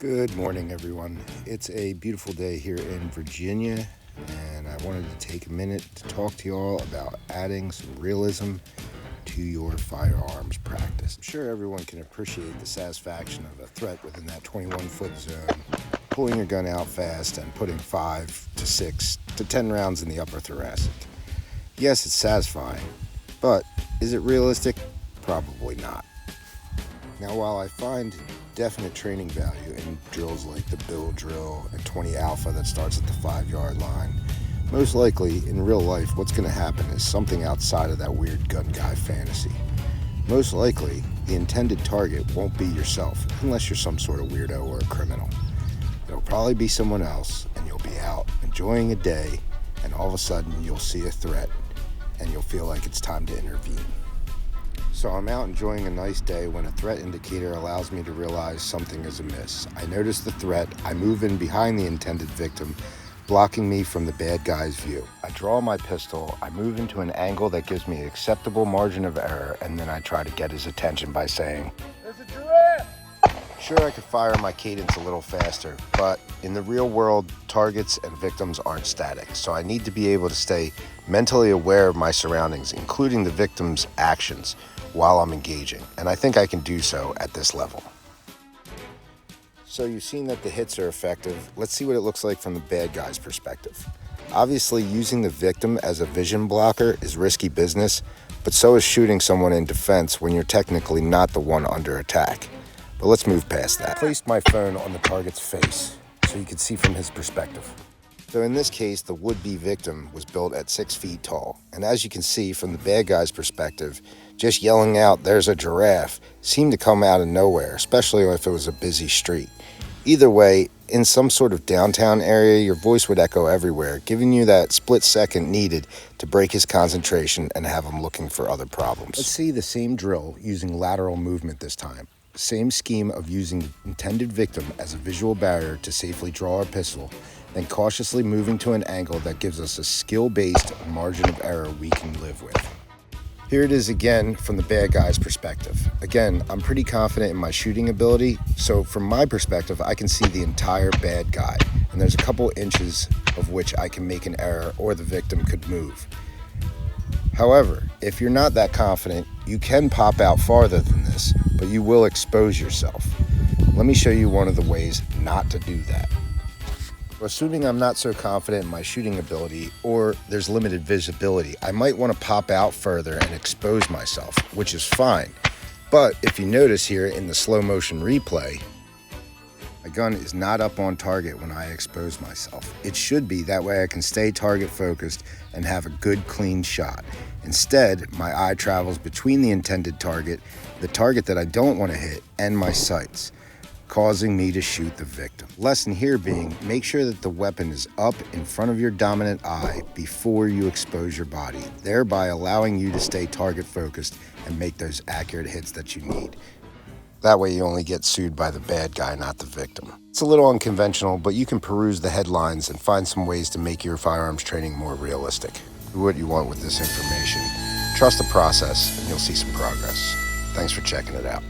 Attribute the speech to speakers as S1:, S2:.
S1: Good morning, everyone. It's a beautiful day here in Virginia, and I wanted to take a minute to talk to you all about adding some realism to your firearms practice. I'm sure everyone can appreciate the satisfaction of a threat within that 21-foot zone, pulling your gun out fast and putting 5 to 6 to 10 rounds in the upper thoracic. Yes, it's satisfying, but is it realistic? Probably not. Now, while I find definite training value in drills like the Bill drill and 20 Alpha that starts at the 5-yard line, most likely in real life what's going to happen is something outside of that weird gun guy fantasy. Most likely the intended target won't be yourself unless you're some sort of weirdo or a criminal. It'll probably be someone else, and you'll be out enjoying a day, and all of a sudden you'll see a threat and you'll feel like it's time to intervene. So I'm out enjoying a nice day when a threat indicator allows me to realize something is amiss. I notice the threat, I move in behind the intended victim, blocking me from the bad guy's view. I draw my pistol, I move into an angle that gives me an acceptable margin of error, and then I try to get his attention by saying, "There's a giraffe!" Sure, I could fire my cadence a little faster, but in the real world, targets and victims aren't static, so I need to be able to stay mentally aware of my surroundings, including the victim's actions, while I'm engaging, and I think I can do so at this level. So you've seen that the hits are effective. Let's see what it looks like from the bad guy's perspective. Obviously, using the victim as a vision blocker is risky business, but so is shooting someone in defense when you're technically not the one under attack. But let's move past that. I placed my phone on the target's face so you can see from his perspective. So in this case, the would-be victim was built at 6 feet tall. And as you can see from the bad guy's perspective, just yelling out, "There's a giraffe," seemed to come out of nowhere, especially if it was a busy street. Either way, in some sort of downtown area, your voice would echo everywhere, giving you that split second needed to break his concentration and have him looking for other problems. Let's see the same drill using lateral movement this time. Same scheme of using the intended victim as a visual barrier to safely draw our pistol, then cautiously moving to an angle that gives us a skill-based margin of error we can live with. Here it is again from the bad guy's perspective. Again, I'm pretty confident in my shooting ability, so from my perspective, I can see the entire bad guy, and there's a couple inches of which I can make an error or the victim could move. However, if you're not that confident, you can pop out farther than this, but you will expose yourself. Let me show you one of the ways not to do that. Assuming I'm not so confident in my shooting ability or there's limited visibility, I might want to pop out further and expose myself, which is fine. But if you notice here in the slow motion replay, my gun is not up on target when I expose myself. It should be, that way I can stay target focused and have a good clean shot. Instead, my eye travels between the intended target, the target that I don't want to hit, and my sights, causing me to shoot the victim. Lesson here being, make sure that the weapon is up in front of your dominant eye before you expose your body, thereby allowing you to stay target focused and make those accurate hits that you need. That way you only get sued by the bad guy, not the victim. It's a little unconventional, but you can peruse the headlines and find some ways to make your firearms training more realistic. Do what you want with this information. Trust the process and you'll see some progress. Thanks for checking it out.